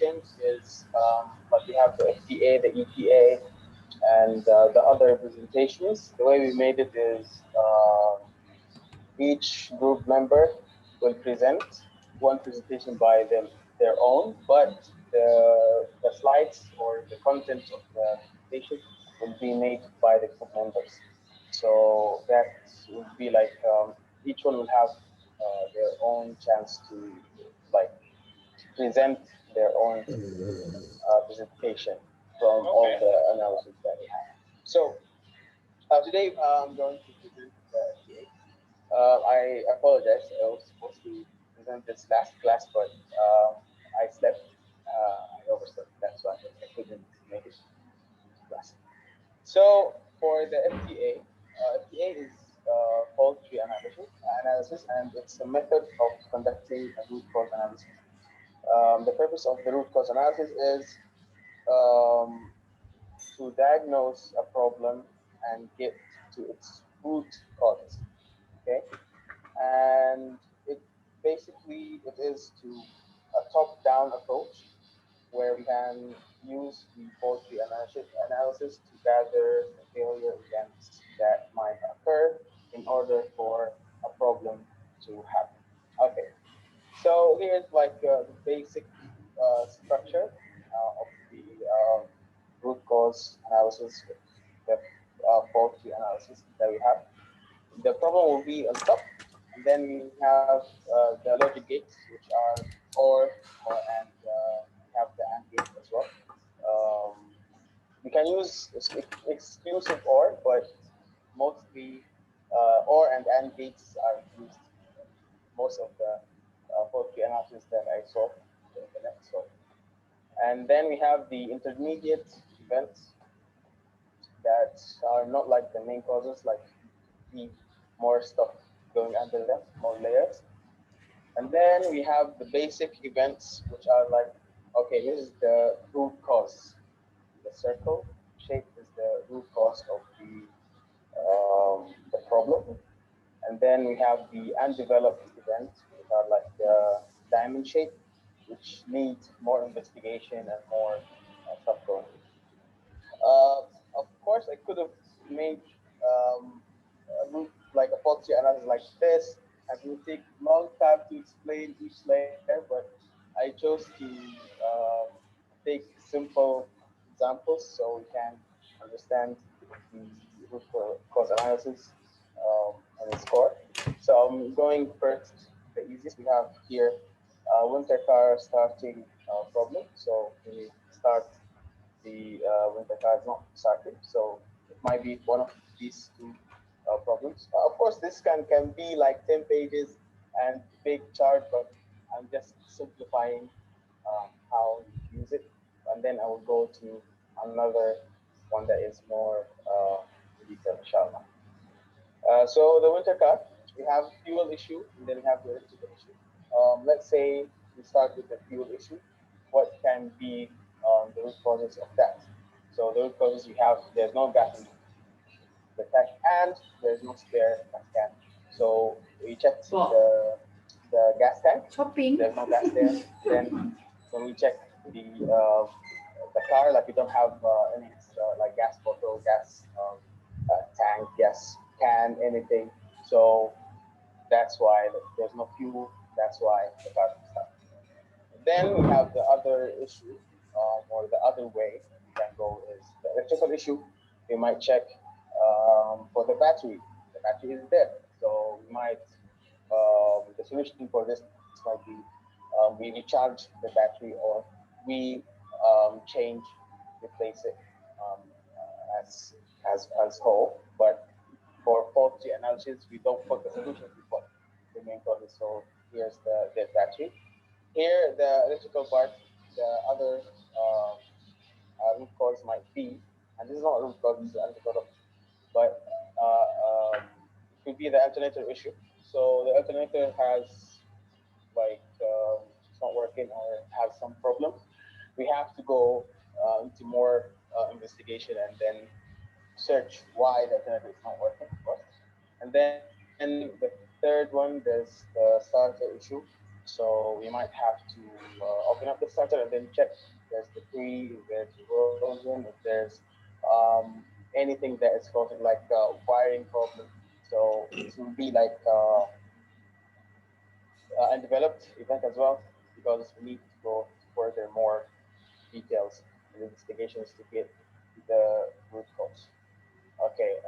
presentation is like we have the FTA, the ETA, and the other presentations. The way we made it is each group member will present one presentation by their own, but the slides or the content of the presentation will be made by the group members. So that would be like each one will have their own chance to like present their own presentation from all the analysis that we have. So today I'm going to present the FTA. I apologize. I was supposed to present this last class, but I slept. I overslept. That's why I couldn't make it to class. So for the FTA, FTA is fault tree analysis, and it's a method of conducting a root cause analysis. The purpose of the root cause analysis is um, to diagnose a problem and get to its root causes. Okay, and it basically it is to a top-down approach where we can use the fault tree analysis to gather the failure events that might occur in order for a problem to happen. Okay, so here's like the basic structure of the root cause analysis, the fault tree analysis that we have. The problem will be on top, and then we have the logic gates, which are and we have the AND gate as well. We can use exclusive OR, but mostly OR and AND gates are used in most of the fault tree analysis that I saw on the internet. So, and then we have the intermediate events that are not like the main causes, like the more stuff going under them, more layers. And then we have the basic events, which are like, okay, this is the root cause. The circle shape is the root cause of the problem. And then we have the undeveloped events, which are like the diamond shape, which needs more investigation and more stuff going. Of course, I could have made like a fault tree analysis like this, and it would take long time to explain each layer, but I chose to take simple examples so we can understand the root cause analysis and its core. So I'm going first, the easiest. We have here winter car starting problem. So we start the winter car is not started. So it might be one of these two problems. Of course, this can be like 10 pages and big chart, but I'm just simplifying how you use it. And then I will go to another one that is more detailed, inshallah. So the winter car, we have fuel issue, and then we have the electrical issue. Let's say we start with the fuel issue. What can be the root causes of that? So the root causes we have, there's no gas in the tank, and there's no spare gas can. So we check the gas tank. Shopping. There's no gas there. Then when we check the car, like we don't have any like gas bottle, gas tank, gas can, anything. So that's why there's no fuel. That's why the car can start. Then we have the other issue, or the other way we can go is the electrical issue. We might check for the battery. The battery is dead, so we might the solution for this might be we recharge the battery, or we change, replace it as whole. But for fault tree analysis, we don't put the solution, we put the main causes. So here's the dead battery. Here, the electrical part, the other root cause might be, and this is not a root cause, this is undeveloped, but it could be the alternator issue. So the alternator has like it's not working or has some problem. We have to go into more investigation and then search why the alternator is not working, of course. And then the third one, there's the starter issue. So we might have to open up the starter and then check if there's debris, if there's erosion, if there's anything that is causing like wiring problem. So this will be like undeveloped event as well, because we need to go further more details and investigations to get the root cause. Okay,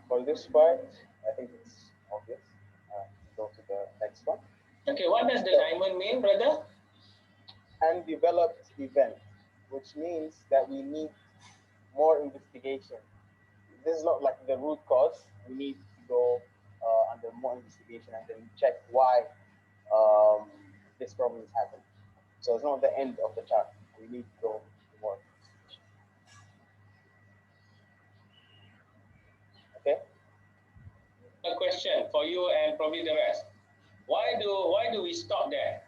for this part, I think it's obvious. Go to the next one. Okay, what does the diamond mean, brother? Undeveloped event, which means that we need more investigation. This is not like the root cause. We need to go under more investigation and then check why um, this problem is happening. So it's not the end of the chart. We need to go to more investigation. Okay. A question for you and probably the rest. Why do we stop there?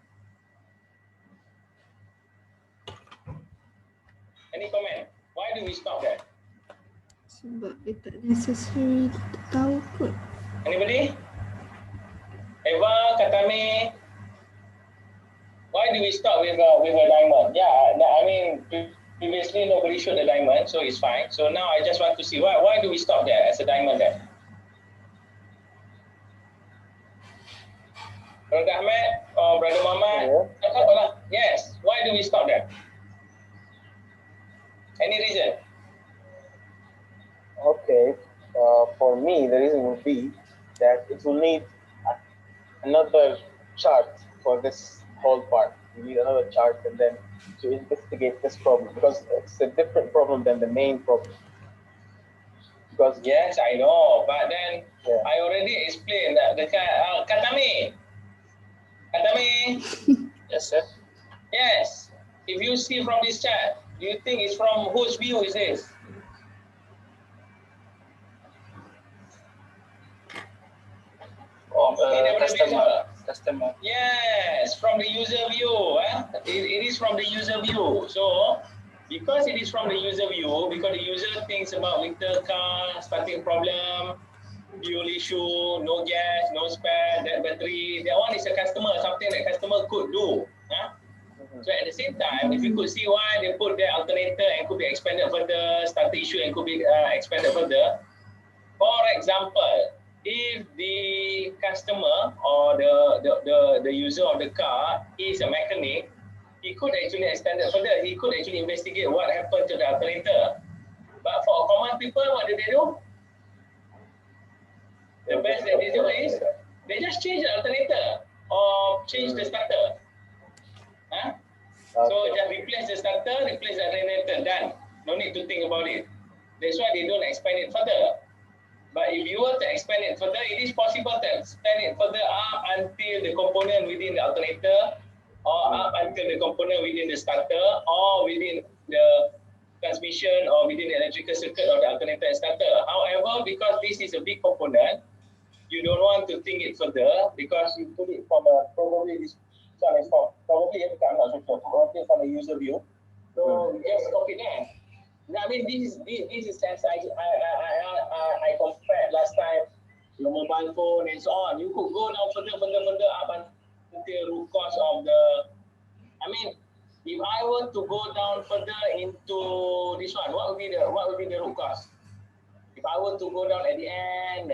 Any comment? Why do we stop there? Sebab dia tak necessary tahu kot. Anybody? Eva, Katami? Why do we start with a diamond? Yeah, I mean, previously nobody showed the diamond, so it's fine. So now I just want to see why do we stop there as a diamond there? Brother Ahmed or Brother Muhammad? Yes, why do we stop there? Any reason? Okay. For me, the reason would be that it will need another chart for this whole part. We need another chart and then to investigate this problem, because it's a different problem than the main problem. Because yes, I know, but then I already explained that the Katami. Yes, sir. Yes. If you see from this chart, do you think it's from whose view is this? Of the customer. Yes, from the user view. It is from the user view. So, because it is from the user view, because the user thinks about winter car, starting problem, fuel issue, no gas, no spare, that battery, that one is a customer, something that customer could do. So at the same time, if you could see why they put their alternator and could be expanded further, starter issue and could be expanded further. For example, if the customer or the user of the car is a mechanic, he could actually extend it further. He could actually investigate what happened to the alternator. But for common people, what do? The best that they do is they just change the alternator or change the starter. So just replace the starter, replace the alternator, done. No need to think about it. That's why they don't expand it further. But if you were to expand it further, it is possible to expand it further up until the component within the alternator, or up until the component within the starter, or within the transmission, or within the electrical circuit of the alternator and starter. However, because this is a big component, you don't want to think it further because you put it from probably this one is from probably I'm not so sure, probably from a user view. So just stop it there. I mean, this is as I compared last time, your mobile phone and so on. You could go down further up until root cause of the. I mean, if I were to go down further into this one, what would be the root cause? If I were to go down at the end,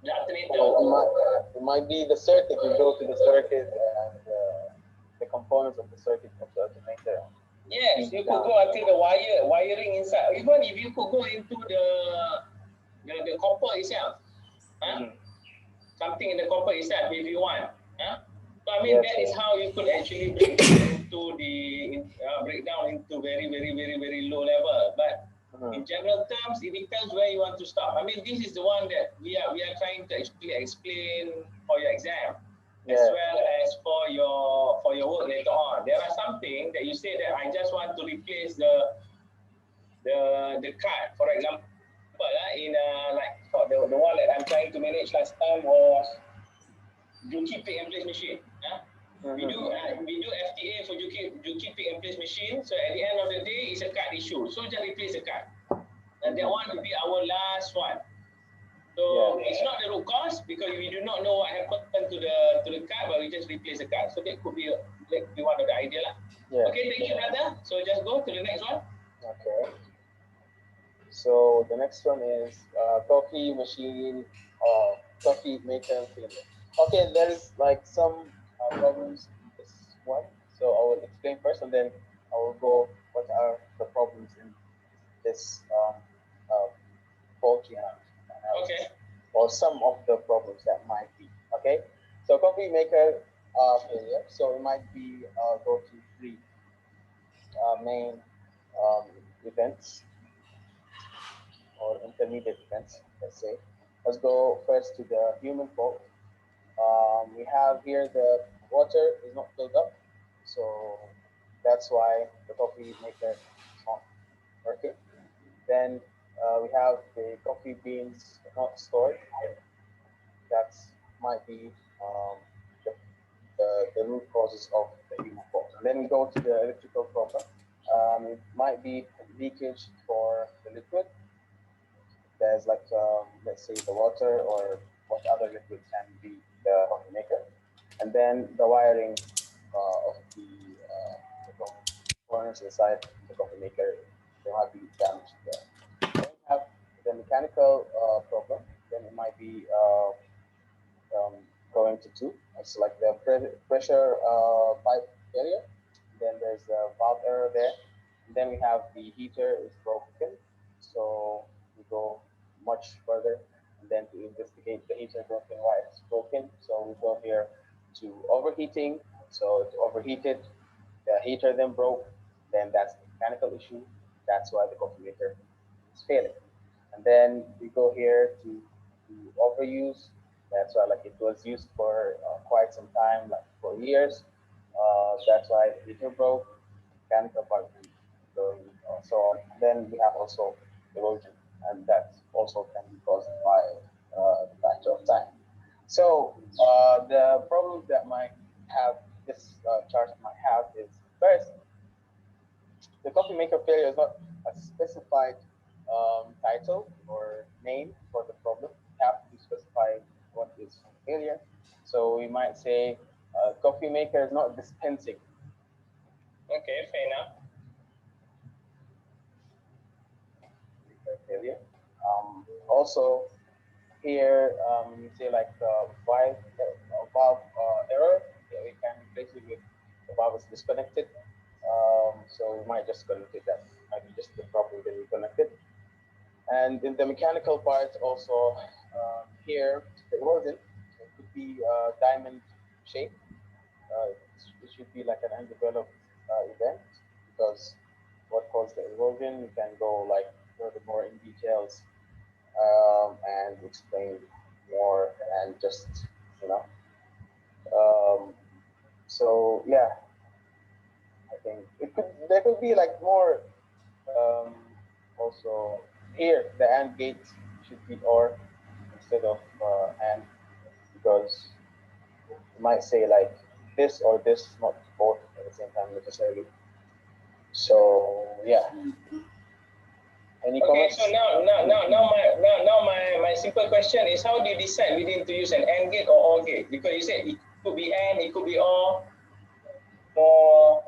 the alternator. It might be the circuit. You go to the circuit and the components of the circuit of the alternator. Yes, you could go until the wiring inside. Even if you could go into the copper itself, something in the copper itself if you want. So I mean, that is how you could actually break down into very low level. But in general terms, it depends where you want to stop. I mean, this is the one that we are trying to actually explain for your exam, as well as for your work later on. There are something that you say that I just want to replace the card, for example, in like the one that I'm trying to manage last time was Juki pick and place machine. We do FTA for Juki pick and place machine. So at the end of the day, it's a card issue. So just replace the card. And that one will be our last one. So it's not the root cause because we do not know what happened to the card, but we just replace the card. So that could be one of the idea lah. Okay, thank you, brother. So just go to the next one. Okay. So the next one is coffee machine, coffee maker failure. Okay, there is like some problems in this one. So I will explain first, and then I will go what are the problems in this faulty analysis. Okay. Or some of the problems that might be. Okay, so coffee maker failure. So it might be go to three main events or intermediate events, let's say. Let's go first to the human fault. We have here the water is not filled up, so that's why the coffee maker is not working. Then we have the coffee beans not stored. That might be the root causes of the human fault. And then we go to the electrical problem. It might be leakage for the liquid. There's like, let's say the water or what other liquid can be the coffee maker. And then the wiring of the components inside the coffee maker, there might be damage there. Then we have the mechanical problem. Then it might be going to two. It's like the pressure pipe failure. Then there's a valve error there. And then we have the heater is broken. So we go much further and then to investigate the heater broken, why it's broken. So we go here to overheating. So it's overheated, the heater then broke, then that's the mechanical issue. That's why the coffee maker is failing. And then we go here to overuse. That's why like it was used for quite some time, like for years. That's why the heater broke, mechanical part going so on. Then we have also erosion, and that also can be caused by the factor of time. So the problem that might have this chart might have is first, the coffee maker failure is not a specified title or name for the problem. You have to specify what is failure. So we might say coffee maker is not dispensing. Okay, fair enough. Failure. Also, here we say like valve error. Yeah, we can replace it with the valve is disconnected. So we might just connect it. That might be just the problem that we connected. And in the mechanical part, also here it wasn't. It could be diamond shape. It should be like an undeveloped event because what caused the erosion? You can go like further more in details and explain more and just you know. So yeah, I think there could be like more. Also here the AND gate should be OR instead of AND because you might say like this or this, not both at the same time necessarily. So yeah. Any okay, comments? so now my simple question is, how do you decide whether to use an AND gate or OR gate? Because you said it could be AND, it could be OR. So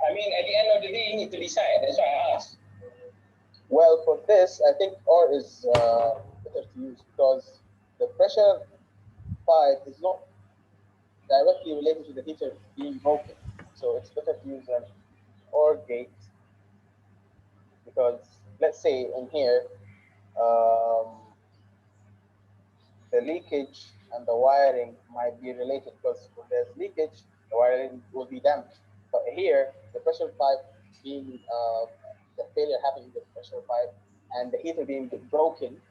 I mean, at the end of the day, you need to decide. That's why I asked. Well, for this, I think OR is better to use because the pressure pipe is not directly related to the heater being broken. So it's better to use an OR gate because let's say in here, the leakage and the wiring might be related because when there's leakage, the wiring will be damaged. But here, the pressure pipe being the failure happening in the pressure pipe and the heater being broken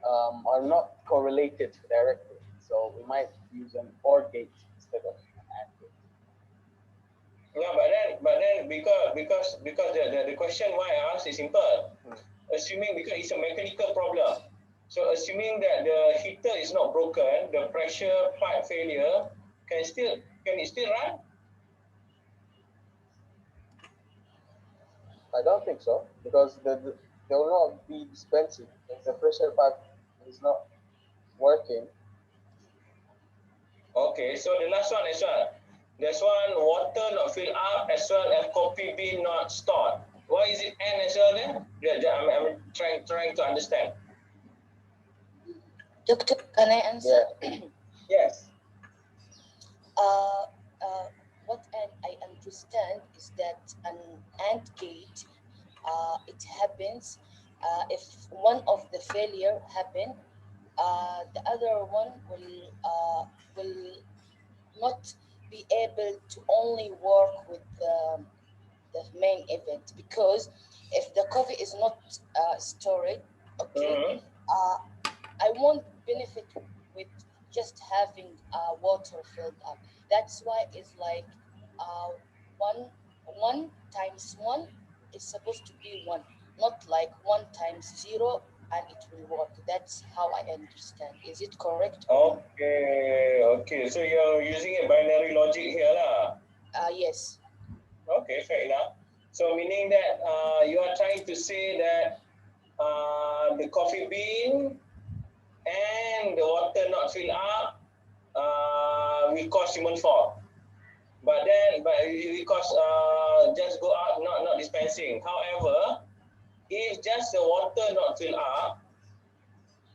are not correlated directly. So we might use an OR gate instead of an AND gate. No, but then because the question why I asked is simple. Assuming because it's a mechanical problem. So assuming that the heater is not broken, the pressure pipe failure can it still run? I don't think so because there will not be dispensing. The pressure pipe It's not working. Okay, so the last one as well. There's one water not filled up as well as coffee bean not stored. Why is it N as well then? Yeah, I'm trying to understand. Doctor, can I answer? Yeah. Yes. What I understand is that an AND gate, it happens if one of the failure happen, the other one will not be able to only work with the main event, because if the coffee is not stored, okay, I won't benefit with just having water filled up. That's why it's like uh, one times one is supposed to be one, not like one times zero and it will work. That's how I understand. Is it correct? Okay. So you're using a binary logic here, lah. Yes. Okay, fair enough. So meaning that you are trying to say that the coffee bean and the water not filled up will cause human fault. But it cause just go up, not dispensing. However, if just the water not filled up,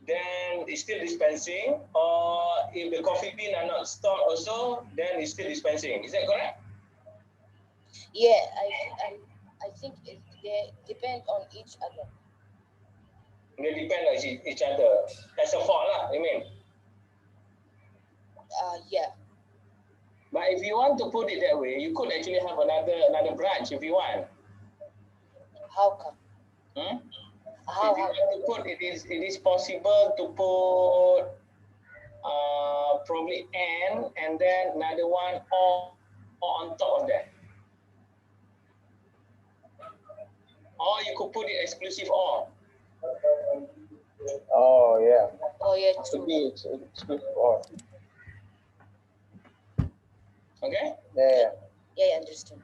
then it's still dispensing. Or if the coffee bean are not stored also, then it's still dispensing. Is that correct? Yeah, I think they depend on each other. They depend on each other. That's a fault, lah, I mean. Yeah. But if you want to put it that way, you could actually have another branch if you want. How come? If you want to put it is possible to put probably N and then another one or on top of that. Or you could put it exclusive or. Oh yeah. Oh yeah, to be exclusive or. Okay? Yeah. Yeah, I understand.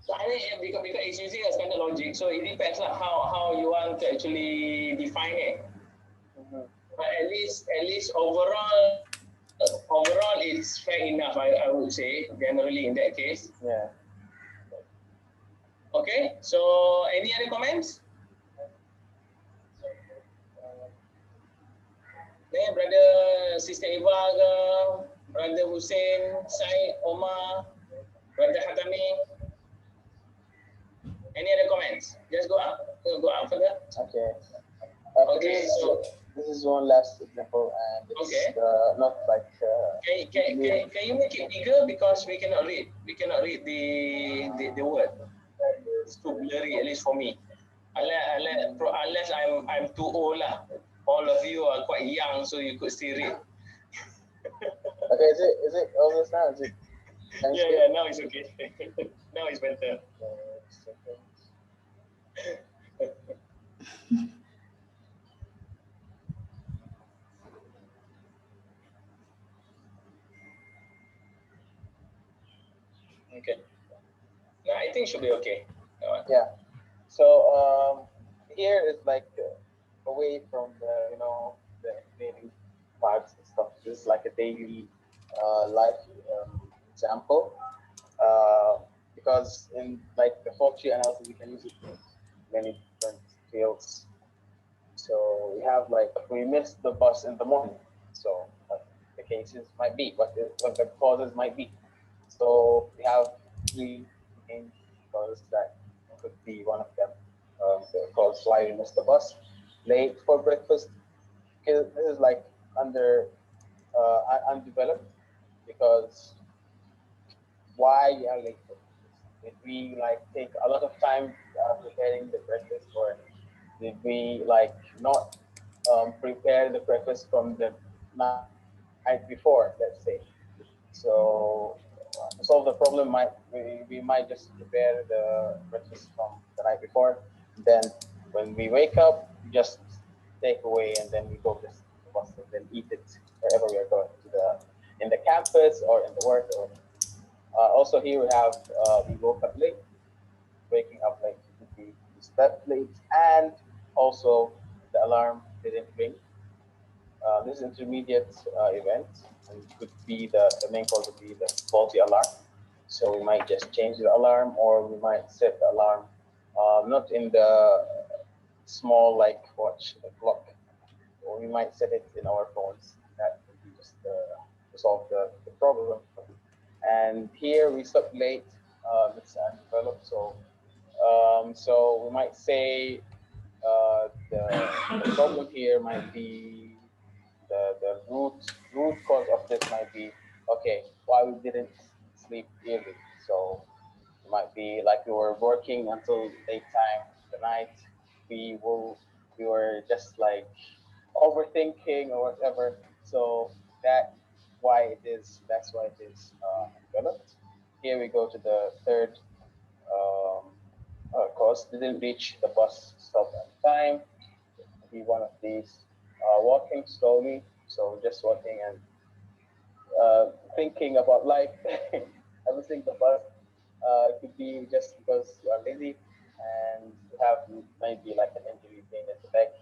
So I mean, because it's using a standard logic, so it depends on how you want to actually define it. But at least overall it's fair enough, I would say, generally in that case. Yeah. Okay, so any other comments? Brother, Sister Eva ke, Brother Hussein, Syed, Omar, Brother Hatami. Any other comments? Just go up further. Okay. Okay, so this is one last example, and it's not like. Can you make it bigger, because we cannot read the word. It's too blurry, at least for me. Unless I'm too old lah. All of you are quite young, so you could still read. Okay, is it almost now? Is it? Yeah, now it's okay. Now it's better. Okay. No, I think it should be okay. Yeah. So here is like away from the the engineering parts and stuff. This is like a daily life example. Because in like the fault tree analysis, we can use it in many different fields. So we have like we missed the bus in the morning. So the cases might be what the causes might be. So we have three main causes that could be one of them. The cause why we missed the bus, late for breakfast. This is like undeveloped, because why we are late for breakfast? Did we like take a lot of time preparing the breakfast, or did we like not prepare the breakfast from the night before, let's say? So to solve the problem, we might just prepare the breakfast from the night before. Then when we wake up, we just take away, and then we go just to the bus and then eat it wherever we are going, in the campus or in the work. Or also here we have we woke up late, waking up late, we slept late, and also the alarm didn't ring. This intermediate event, and could be the main cause would be the faulty alarm. So we might just change the alarm, or we might set the alarm not in the small like watch, the clock, or we might set it in our phones. That would be just to solve the problem. And here we sublet mix and develop. So we might say the problem here might be the root cause of this might be, okay, why we didn't sleep early. So it might be like we were working until late time the night. We will we were just like overthinking or whatever. So that's why it is developed. Here we go to the third um, cause. Didn't reach the bus stop on time. Be one of these. Walking slowly, so just walking and thinking about life. I was thinking about it could be just because you are lazy and you have maybe like an injury pain at the back.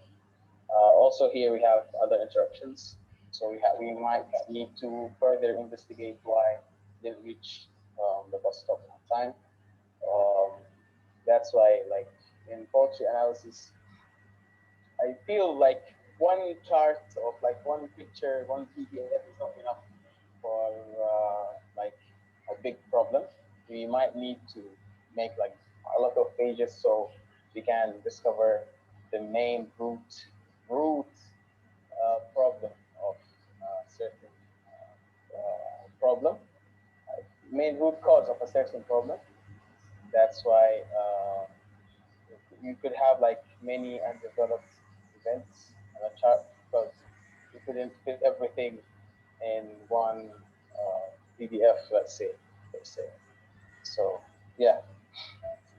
Also here we have other interruptions. So we might need to further investigate why they didn't reach the bus stop on time. Um, that's why like in poultry analysis, I feel like one chart of like one picture, one PDF is not enough for like a big problem. We might need to make like a lot of pages so we can discover the main root problem of certain problem, main root cause of a certain problem. That's why you could have like many undeveloped events on a chart because you couldn't fit everything in one PDF, let's say, per se. So yeah,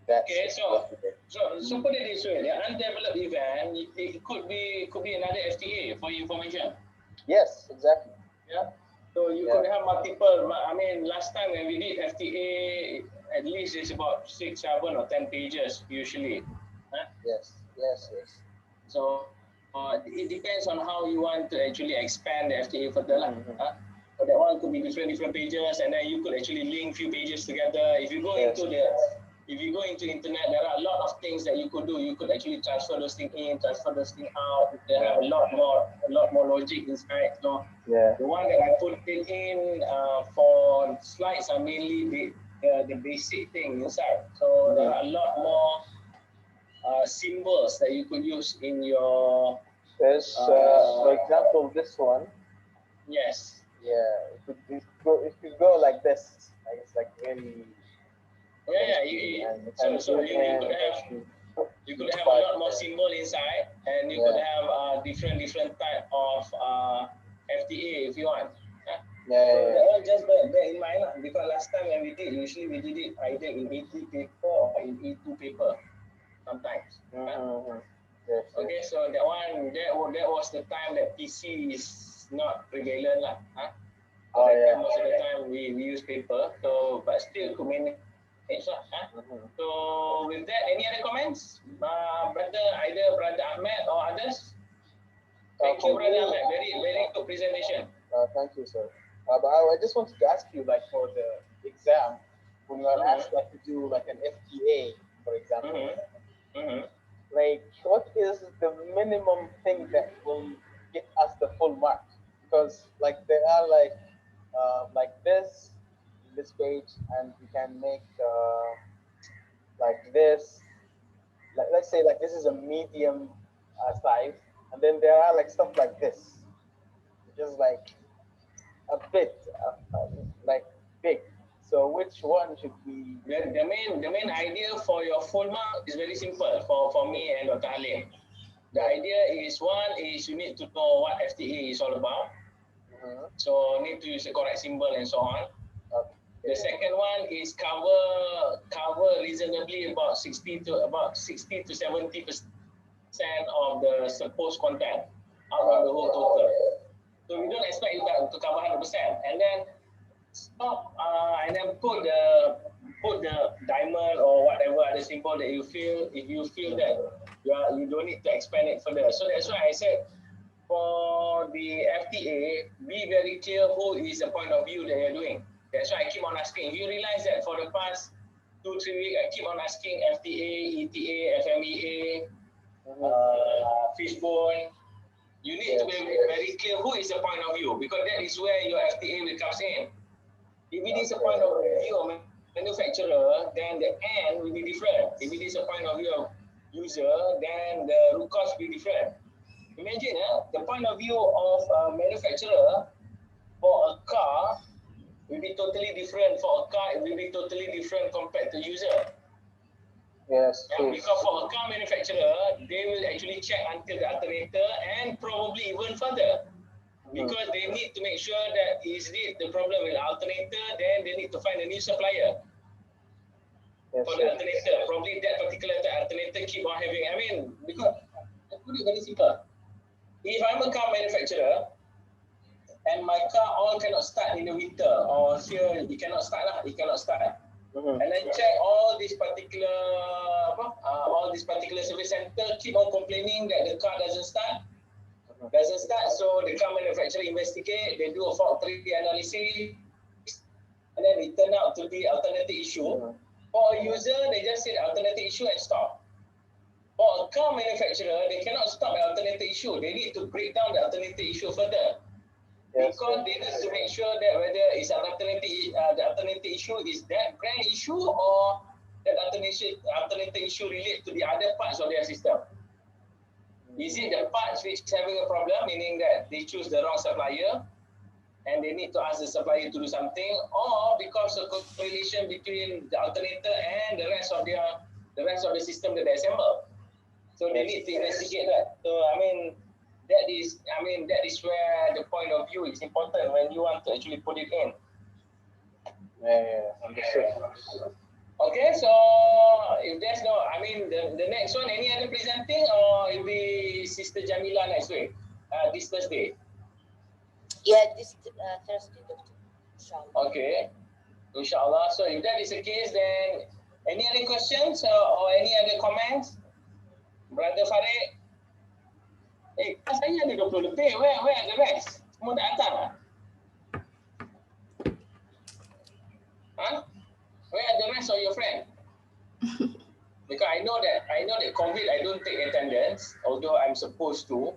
that's Okay, what we did. so put it this way: the undeveloped event, it could be another FTA for your information. Yes, exactly. Yeah. So you could have multiple. I mean, last time when we did FTA, at least it's about 6, 7, or 10 pages usually. Huh? Yes. So it depends on how you want to actually expand the FTA further. So that one could be different pages, and then you could actually link few pages together. If you go into internet, there are a lot of things that you could do. You could actually transfer those things in, transfer those things out. They have a lot more logic inside. So the one that I put it in for slides are mainly the basic thing inside. So there are a lot more symbols that you could use in your. There's, for example, this one. Yes. Yeah, it could go like this. Like it's like very. So you could have a lot more symbol inside, and you could have different type of FTA if you want. That one just bear in mind because last time when we did, usually we did it either in A3 paper or in A2 paper sometimes. Okay, so that was the time that PC is not prevalent lah. Most of the time we use paper, so but still could manage lah. So with that, any other comments, either brother Ahmed or others? Thank you, brother Ahmed. Very good presentation. Thank you, sir. But I just wanted to ask you, like for the exam, when you are asked like to do like an FTA, for example, like what is the minimum thing that will get us the full mark? Because like there are like this page, and we can make like this. Like let's say like this is a medium size, and then there are like stuff like this, just like a bit like big. So which one should be? The main idea for your full mark is very simple for me and Dr. Halim. The idea is one is you need to know what FTA is all about. So need to use the correct symbol and so on. The second one is cover reasonably about 60 to 70% of the supposed content out of the whole total. So we don't expect you to cover 100%, and then stop and then put the diamond or whatever other symbol that you feel. If you feel that You don't need to expand it further. So that's why I said for the FTA, be very clear who is the point of view that you're doing. That's why I keep on asking. You realize that for the past 2-3 weeks, I keep on asking FTA, ETA, FMEA, Fishbone. You need to be very clear who is the point of view, because that is where your FTA will come in. If it is a point of view of manufacturer, then the end will be different. If it is a point of view of user, then the root cause will be different. Imagine the point of view of a manufacturer for a car will be totally different. For a car, it will be totally different compared to user. Yes, because for a car manufacturer, they will actually check until the alternator and probably even further. Because they need to make sure that is it the problem with the alternator, then they need to find a new supplier for the alternator. Probably that particular alternator keep on having, I mean, because I put it very simple. If I'm a car manufacturer and my car all cannot start in the winter, or here it cannot start, it cannot start. And then check all these particular service center keep on complaining that the car doesn't start. So the car manufacturer investigate, they do a fault tree analysis, and then it turned out to be alternative issue. For a user, they just say alternative issue and stop. For a car manufacturer, they cannot stop the alternative issue. They need to break down the alternative issue further. Because they need to make sure that whether it's an the alternative issue is that brand issue, or that alternative issue relate to the other parts of their system. Is it the parts which is having a problem, meaning that they choose the wrong supplier and they need to ask the supplier to do something, or because of correlation between the alternator and the rest of the system that they assemble. So they need to investigate that. So that is where the point of view is important when you want to actually put it in. Understood. Okay, so if there's no, the next one, any other presenting, or it'll be Sister Jamila next week, this Thursday? Yeah, this Thursday, Doctor. Inshallah. Okay, inshallah. So if that is the case, then any other questions or any other comments? Brother Farid? Saya ada 20 lebih. Where are the rest? Semua dah datang lah? Where are the rest of your friend? Because I know that COVID, I don't take attendance, although I'm supposed to.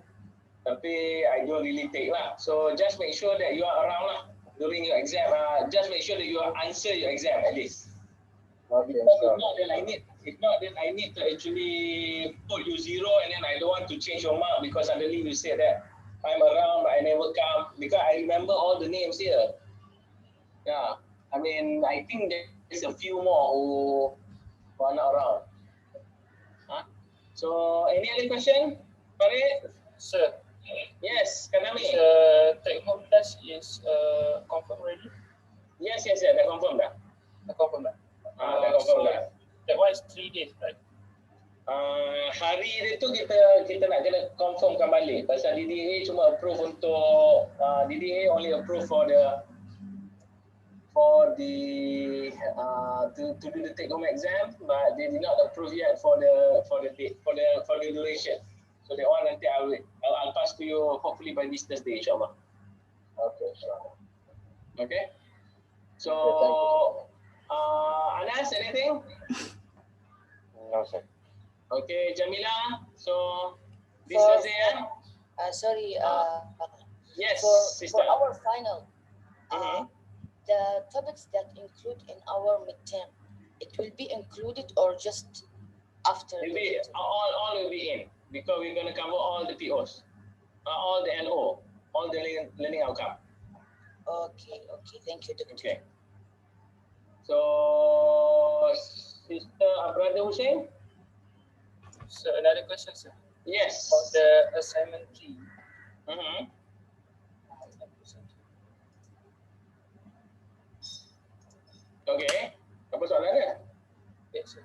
Tapi I don't really take lah. So just make sure that you are around lah during your exam. Just make sure that you answer your exam at least. Okay, because if not, then I need to actually put you 0, and then I don't want to change your mark because suddenly you say that I'm around but I never come, because I remember all the names here. Yeah, I think there's a few more who are not around. So any other question, Farid? Sir. Yes, Kanami. Take home test is confirmed already? Yes, dah confirm dah. Dah confirm dah? Dah confirm dah. That one is 3 days, right? Hari dia tu kita nak kena confirmkan balik. Pasal DDA cuma approve untuk DDA only approve for the to do the take home exam, but they did not approve yet for the duration. So that one nanti I'll pass to you hopefully by this Thursday, inshallah. Okay, sure. Okay. So Anas, anything? No, sir. Okay, Jamila. So this For- Thursday, Sorry, yes, for sister. our final, Mhm. the topics that include in our midterm, it will be included or just after? Will the be midterm? all will be in, because we're going to cover all the POs, all the LO, all the learning outcome. Okay, thank you, Doctor. Okay. So, Sister Brother Hussein? So another question, sir. Yes. About the assignment 3. Mhm. Okay. Apa soalan dia? Yes, sir.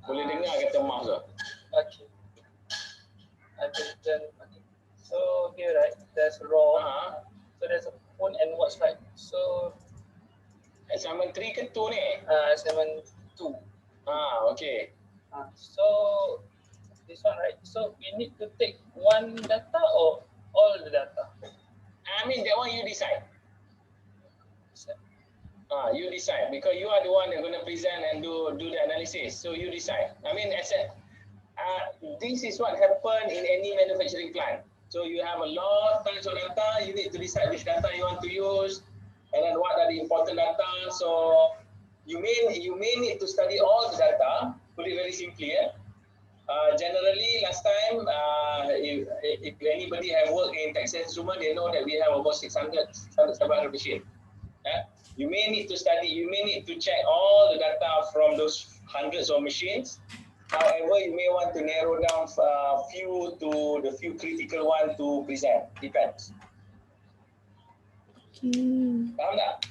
Boleh dengar kata maaf tak? Okay. Okay. So here, right, there's raw. So there's a phone and watch, right? So Assignment 3 ke 2 ni? assignment 2. Okay. So this one, right? So we need to take one data or all the data? I mean, that one you decide. You decide, because you are the one that's going to present and do the analysis. So you decide. I mean, this is what happened in any manufacturing plant. So you have a lot of types of data. You need to decide which data you want to use, and then what are the important data. So you may need to study all the data. Put it very simply. Generally, last time, if anybody have worked in Texas Instruments, they know that we have about 700 machines. You may need to study, you may need to check all the data from those hundreds of machines. However, you may want to narrow down the few critical one to present. Depends. Okay. Faham tak?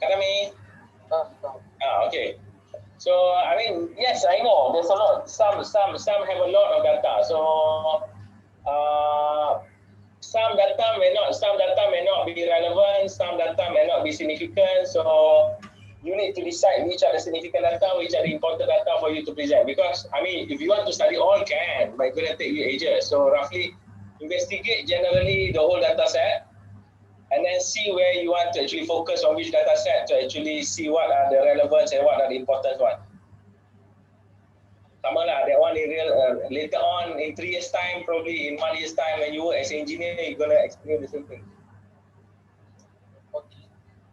Kadami? Okay. So, I mean, yes, I know there's a lot. Some have a lot of data. So, some data may not be relevant. Some data may not be significant. So, you need to decide which are the significant data, which are the important data for you to present. Because, I mean, if you want to study all, can, but it's going to take you ages. So, roughly investigate generally the whole data set, and then see where you want to actually focus on which data set to actually see what are the relevance and what are the important one. Sama lah, that one in real, later on in 3 years time, probably in 1 year's time when you work as an engineer, you're going to experience the same thing. Okay.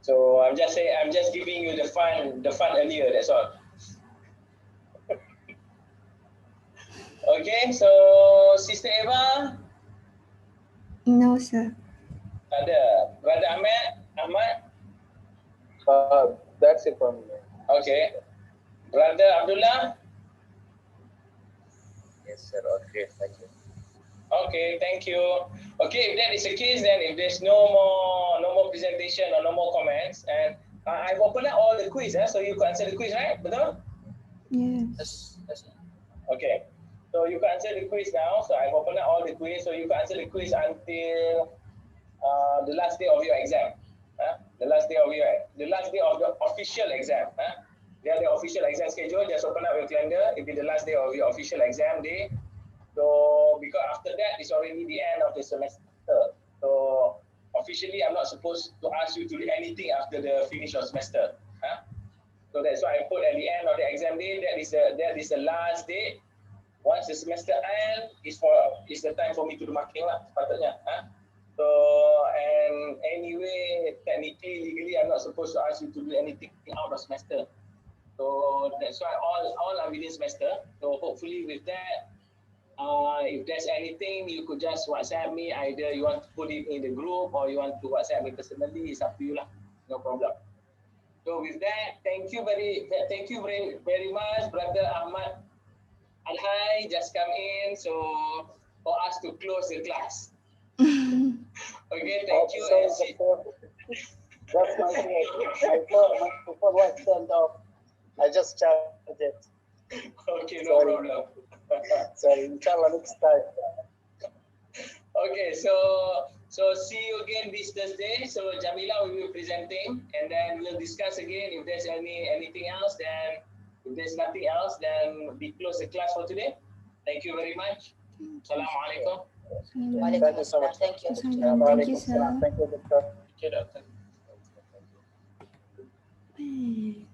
So I'm just giving you the fun earlier, that's all. Okay, so Sister Eva? No, sir. Ada. Brother Ahmad? That's it from me. Okay. Brother Abdullah? Yes, sir. Okay, thank you. Okay, thank you. Okay, if that is the case, then if there's no more presentation or no more comments, and I've opened up all the quiz, so you can answer the quiz, right? Betul? Yes. Yes. Okay. So you can answer the quiz now. So I've opened up all the quiz, so you can answer the quiz until the last day of your exam. The last day of the official exam. They are the official exam schedule. Just open up your calendar. It will be the last day of your official exam day. So because after that, it's already the end of the semester. So officially, I'm not supposed to ask you to do anything after the finish of semester. So that's why I put at the end of the exam day. That is the last day. Once the semester ends, is the time for me to do marking lah, sepatutnya. So and anyway, technically, legally, I'm not supposed to ask you to do anything out of semester. So that's why all are within semester. So hopefully with that, if there's anything, you could just WhatsApp me. Either you want to put it in the group or you want to WhatsApp me personally. It's up to you lah. No problem. So with that, thank you very much, Brother Ahmad Alhai just come in. So for us to close the class. Okay, thank you. That's my thing. My phone was turned off. I just charged it. Okay, no problem. So inshallah next time. Okay, so see you again this Thursday. So Jamila will be presenting, and then we'll discuss again if there's anything else. Then if there's nothing else, then we close the class for today. Thank you very much. Assalamualaikum. Thank you so much. Thank you. Thank you, sir. Thank you, doctor. Okay, doctor. Bye.